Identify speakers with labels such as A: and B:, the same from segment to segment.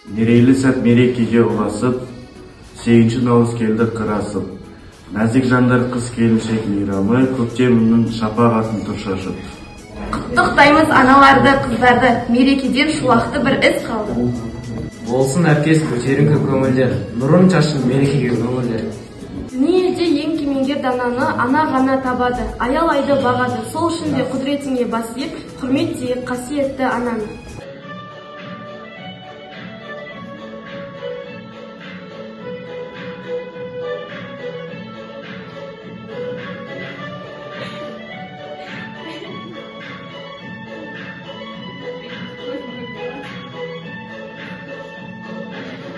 A: Мерейлі сәт мерекеге ұласып, 8 наурыз келді қырасып. Нәзік жандар қыз келіншек мейрамы, көктемнің шапағатын тұршашып.
B: Құттықтаймыз аналарды, қыздарды, мерекеден шуақты бір із қалды.
C: Болсын әркез көтеріңкі көңілдер, нұрын шашын мерекеге көңілдер.
B: Дүниеде ең кемеңгер дананы ана ғана табады, аялайды бағады. Сол үшін де құдіретіңе бас иіп, құрметтейік қасиетті ананы.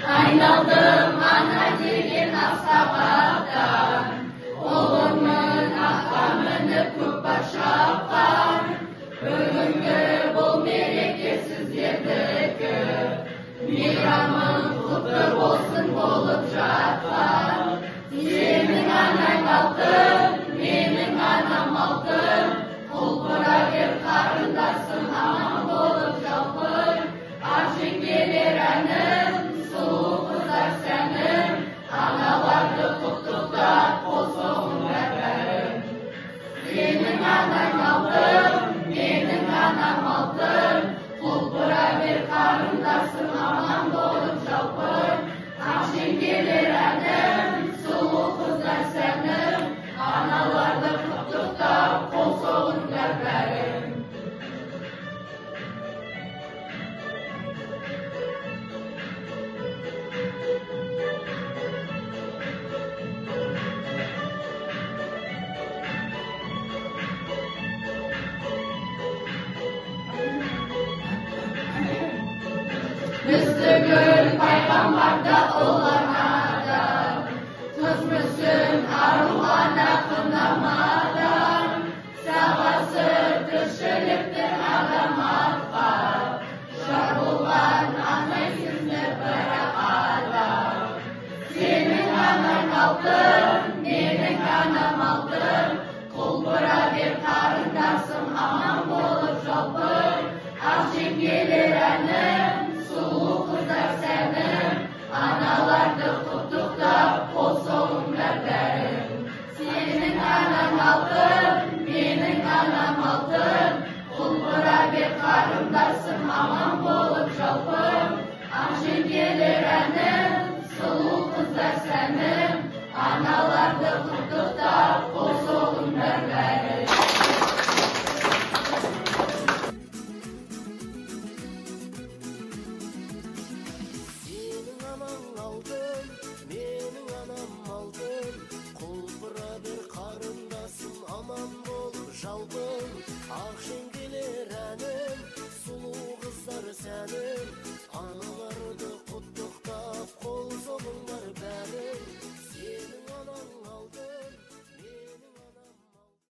D: Aynadım ana деген ақсабақтан, ұлымның ақамыны көкпар шапқан. Бүгінгі бұл мереке сіздердікі, мейрамың құтты болсын болып жатқан. Сенің анаң алтын, менің анам алтын, құлпыра бер қарындасым аман болып жалпын. Аршын келер әнім, сұлу қыздар сәнім, аналарды құттықтап қол соғыңдар бәрің. Сенің анаң алтын, менің анам алтын, құлпыра бер қарындасым аман болып жалпын. Аршын келер әнім, сұлу қыздар сәнім, аналарды құттықтап қол соғыңдар бәрің. Müslügül peygamberda olamadan, kız müsün arulana kınamadan, savası kişiliktir adam atfa, şarbulan anaysindir bırak adam. Senin anan altın, benim anam altın, kulbura bir karındasın aman bolup жалпın. Akşam gelir annem, sulu kızlar senim, analарды құттықтап қол соғыңдар бәрің. Senin anan altın, benim anam altın, құлпыра бер қарындасым аман болып жалпын. Akşam gelir annem, sulu kızlar senim, analарды құттықтап қол соғыңдар бәрің.
E: Менің анам алтын, құлпыра бер қарындасым аман болып жалпын. Ақшын келер әнім, сұлу қыздар сәнім,